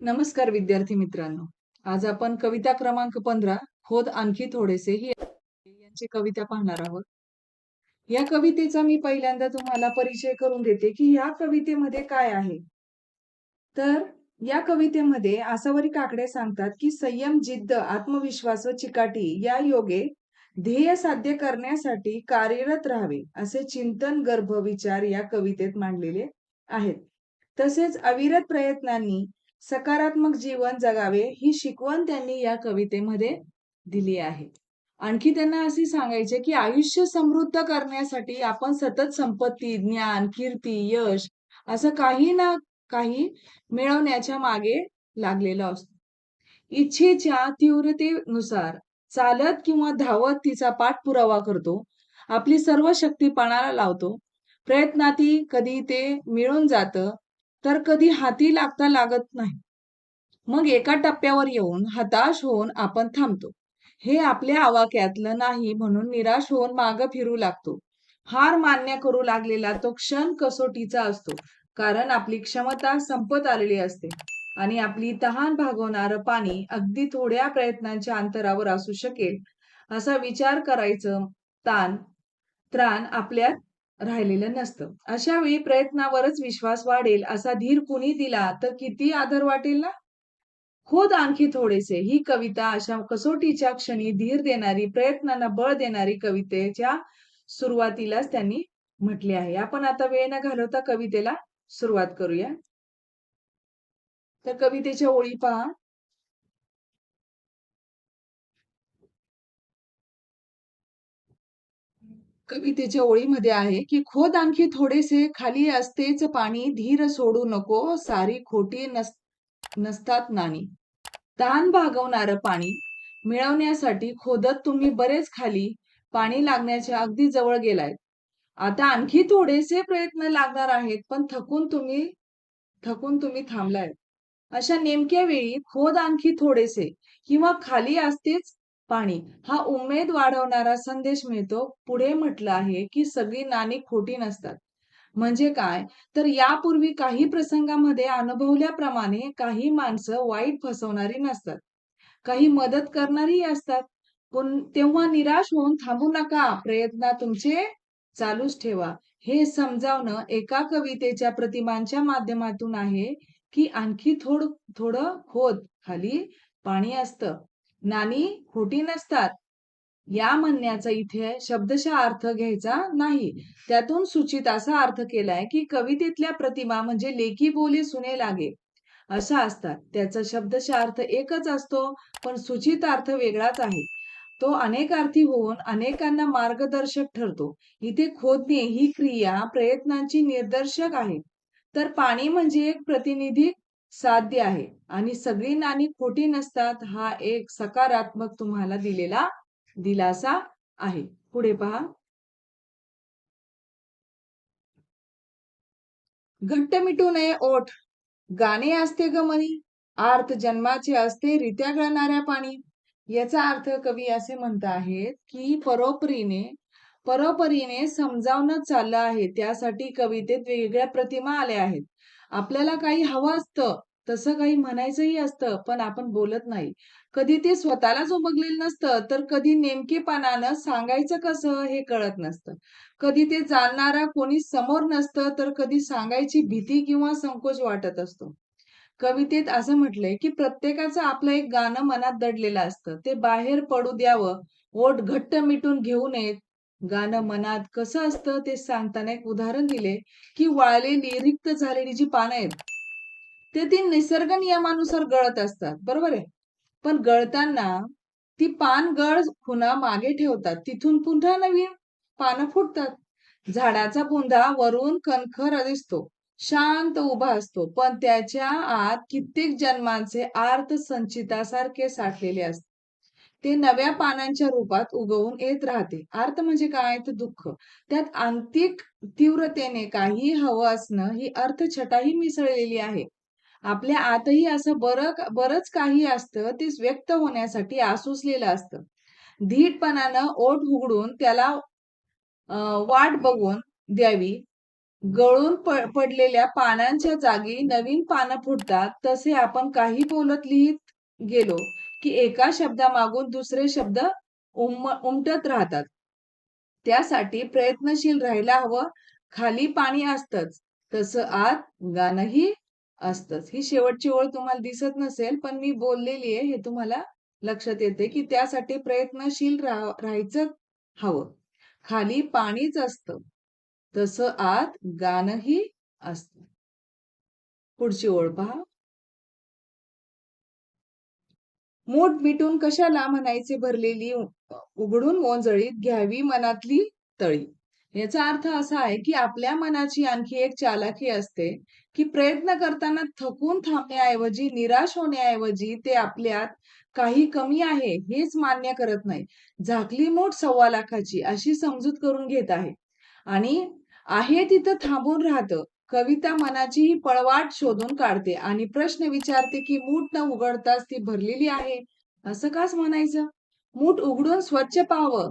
नमस्कार विद्यार्थी मित्रांनो. आज आपण कविता क्रमांक 15 खोद आणखी थोडेसे ही यांची कविता पाहणार आहोत. या कवितेचा मी पहिल्यांदा तुम्हाला परिचय करून देते की या कवितेमध्ये काय आहे. तर या कवितेमध्ये आसावरी काकडे सांगतात की संयम, जिद्द, आत्मविश्वास व चिकाटी या योगे ध्येय साध्य करण्यासाठी कार्यरत राहावे असे चिंतन गर्भ विचार या कवितेत मांडलेले आहेत. तसेच अविरत प्रयत्नांनी सकारात्मक जीवन जगावे ही शिकवण त्यांनी या कवितेमध्ये दिली आहे. आणखी त्यांना असे सांगायचे की आयुष्य समृद्ध करण्यासाठी आपण सतत संपत्ती, ज्ञान, कीर्ती, यश असं काही ना काही मिळवण्याच्या मागे लागलेलो असतो. इच्छेच्या तीव्रतेनुसार चालत किंवा धावत तिचा पाठपुरावा करतो. आपली सर्व शक्ती पणाला लावतो. प्रयत्नाती कधी ते मिळून जातं, तर कधी हाती लागता लागत नाही. मग एका टप्प्यावर येऊन हताश होऊन आपण थांबतो. हे आपल्या आवाक्यातलं नाही म्हणून निराश होऊन मागं फिरू लागतो. हार मान्य करू लागलेला तो क्षण कसोटीचा असतो. कारण आपली क्षमता संपत आलेली असते आणि आपली तहान भागवणारं पाणी अगदी थोड्या प्रयत्नांच्या अंतरावर असू शकेल असा विचार करायचं त्राण आपल्यात राहिलेलं नसतं. अशा वेळी प्रयत्नावरच विश्वास वाढेल असा धीर कुणी दिला तर किती आदर वाटेल ना. खोद आणखी थोडेसे ही कविता अशा कसोटीच्या क्षणी धीर देणारी, प्रयत्नांना बळ देणारी कवितेच्या सुरुवातीलाच त्यांनी म्हटले आहे. आपण आता वेळ न घालवता कवितेला सुरुवात करूया. तर कवितेच्या ओळी पहा. कवितेच्या ओळीमध्ये आहे की खोद आणखी थोडेसे, खाली असतेच पाणी, धीर सोडू नको, सारी खोटी नसतात नाणी. तहान भागवणारं पाणी मिळवण्यासाठी खोदत तुम्ही बरेच खाली, पाणी लागण्याच्या अगदी जवळ गेलाय. आता आणखी थोडेसे प्रयत्न लागणार आहेत, पण थकून तुम्ही थांबलाय. अशा नेमक्या वेळी खोद आणखी थोडेसे किंवा खाली असतेच पाणी हा उमेद वाढवणारा संदेश मिळतो. पुढे म्हटलं आहे की सगळी नाणी खोटी नसतात. म्हणजे काय, तर यापूर्वी काही प्रसंगामध्ये अनुभवल्याप्रमाणे काही माणसं वाईट फसवणारी नसतात, काही मदत करणारी असतात. पण तेव्हा निराश होऊन थांबू नका, प्रयत्न तुमचे चालूच ठेवा. हे समजावणं एका कवितेच्या प्रतिमांच्या माध्यमातून आहे की आणखी थोडं खोद, खाली पाणी असतं, नाणी खोटी नसतात. या म्हणण्याचा इथे शब्दशः अर्थ घ्यायचा नाही. त्यातून सूचित असा अर्थ केलाय की कवितेतल्या प्रतिमा म्हणजे लेकी बोले सुने लागे अशा असतात. त्याचा शब्दशः अर्थ एकच असतो, पण सूचित अर्थ वेगळाच आहे. तो अनेकार्थी होऊन अनेकांना मार्गदर्शक ठरतो. इथे खोदणे ही क्रिया प्रयत्नांची निदर्शक आहे. तर पाणी म्हणजे एक प्रतिनिधी साध्य आहे आणि सगळी नाणी खोटी नसतात हा एक सकारात्मक तुम्हाला दिलेला दिलासा आहे. पुढे पहा. घट्ट मिटू नये ओठ, गाणे असते ग मनी, आर्त जन्माचे असते रित्या गळणाऱ्या पाणी. याचा अर्थ कवी असे म्हणत आहेत की परोपरीने समजावणं चाललं आहे. त्यासाठी कवितेत वेगवेगळ्या प्रतिमा आल्या आहेत. आपल्याला काही हवं असतं, तसं काही म्हणायचंही असतं, पण आपण बोलत नाही. कधी ते स्वतःलाच उमगलेलं नसतं, तर कधी नेमकेपणानं सांगायचं कसं हे कळत नसतं. कधी ते जाणणारा कोणी समोर नसतं, तर कधी सांगायची भीती किंवा संकोच वाटत असतो. कवितेत असं म्हटलंय की प्रत्येकाचं आपलं एक गाणं मनात दडलेलं असतं, ते बाहेर पडू द्यावं, ओठ घट्ट मिटून घेऊ नयेत. गाणं मनात कसं असतं ते सांगताना एक उदाहरण दिले की वाळलेली रिक्त झालेली जी पानं आहेत, ते ती निसर्ग नियमानुसार गळत असतात, बरोबर आहे. पण गळताना ती पान पुन्हा मागे ठेवतात, तिथून पुन्हा नवीन पानं फुटतात. झाडाचा बुंधा वरून कणखर दिसतो, शांत उभा असतो, पण त्याच्या आत कित्येक जन्मांचे आर्त संचितासारखे साठलेले असते. ते नव्या पानांच्या रूपात उगवून येत राहते. अर्थ म्हणजे काय, तर दुःख. त्यात आंतिक तीव्रतेने काही हवं असणं ही अर्थछटाही मिसळलेली आहे. आपल्या आतही असं बरंच काही असतं, ते व्यक्त होण्यासाठी आसुसलेलं असतं. धीटपणानं ओठ उघडून त्याला वाट बघून द्यावी. गळून पडलेल्या पानांच्या जागी नवीन पानं फुटतात, तसे आपण काही बोलत लिहित गेलो की एका शब्दामागून दुसरे शब्द उमटत राहतात. त्यासाठी प्रयत्नशील राहायला हवं. खाली पाणी असतंच, तसं आत गाणंही असतंच. ही शेवटची ओळ तुम्हाला दिसत नसेल, पण मी बोललेली आहे हे तुम्हाला लक्षात येते की त्यासाठी प्रयत्नशील राहायचं हवं. खाली पाणीच असतं, तसं आत गाणंही असतं. पुढची ओळ पहा. मूठ मिटून कशाला म्हणायचे भरलेली उघडून ओंजळीत घ्यावी मनातली तळी. याचा अर्थ असा आहे की आपल्या मनाची आणखी एक चालाखी असते की प्रयत्न करताना थकून थांबण्याऐवजी, निराश होण्याऐवजी ते आपल्यात काही कमी आहे हेच मान्य करत नाही. झाकली मूठ 1.25 लाखाची अशी समजूत करून घेत आहे आणि आहे तिथं थांबून राहतं. कविता मनाची ही पळवाट शोधून काढते आणि प्रश्न विचारते की मूठ न उघडताच ती भरलेली आहे, असं काच म्हणायचं? मूठ उघडून स्वच्छ पाहावं,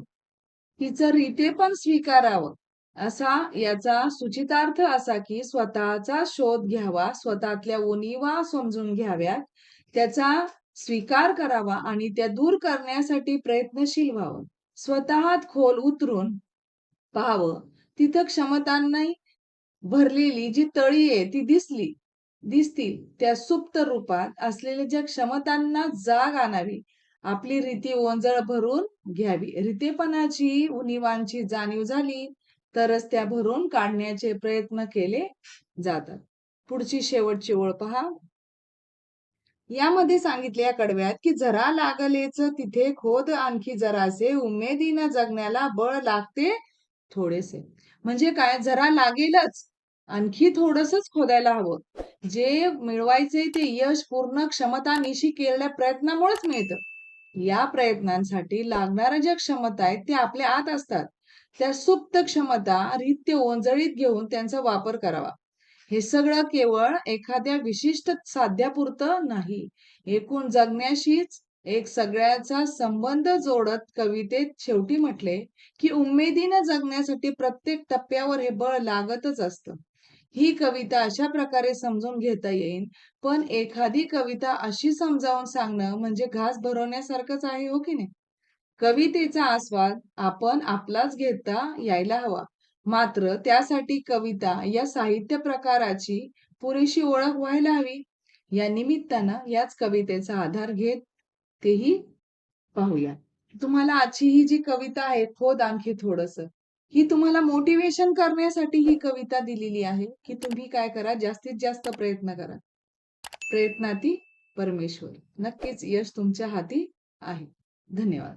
तिचं रीते पण स्वीकारावं. असा याचा सूचितार्थ असा की स्वतःचा शोध घ्यावा, स्वतःतल्या उणिवा समजून घ्याव्यात, त्याचा स्वीकार करावा आणि त्या दूर करण्यासाठी प्रयत्नशील व्हावं. स्वतःत खोल उतरून पाहावं, तिथं क्षमतांनी भरलेली जी तळी आहे ती दिसतील. त्या सुप्त रूपात असलेल्या ज्या क्षमतांना जाग आणावी. आपली रीती ओंजळ भरून घ्यावी. रीतेपणाची, उणिवांची जाणीव झाली तरच त्या भरून काढण्याचे प्रयत्न केले जातात. पुढची शेवटची ओळ पहा. यामध्ये सांगितले या कडव्यात की जरा लागलेच तिथे खोद आणखी जरासे, उमेदीनं जगण्याला बळ लागते थोडेसे. म्हणजे काय, जरा लागेलच, आणखी थोडंसंच खोदायला हवं. जे मिळवायचे ते यश पूर्ण क्षमतानिशी केलेल्या प्रयत्नामुळेच मिळतं. या प्रयत्नांसाठी लागणाऱ्या ज्या क्षमता आहेत त्या आपल्या आत असतात. त्या सुप्त क्षमता रित्य ओंजळीत घेऊन त्यांचा वापर करावा. हे सगळं केवळ एखाद्या विशिष्ट साध्यापुरतं नाही, एकूण जगण्याशीच एक सगळ्याचा संबंध जोडत कवितेत शेवटी म्हटले की उमेदीनं जगण्यासाठी प्रत्येक टप्प्यावर हे बळ लागतच असतं. ही कविता अशा प्रकारे समजून घेता येईल. पण एखादी कविता अशी समजावून सांगणं म्हणजे घास भरवण्यासारखंच आहे, हो की नाही? कवितेचा आस्वाद आपण आपलाच घेता यायला हवा. मात्र त्यासाठी कविता या साहित्य प्रकाराची पुरेशी ओळख व्हायला हवी. या निमित्तानं याच कवितेचा आधार घेत तेही पाहूया. तुम्हाला आजची ही जी कविता आहे, खोद आणखी थोडंसं, ही तुम्हाला मोटिवेशन करण्यासाठी ही कविता दिलेली आहे की तुम्ही काय करा, जास्तीत जास्त प्रयत्न करा. प्रयत्नाती परमेश्वर. नक्कीच यश तुमच्या हाती आहे. धन्यवाद.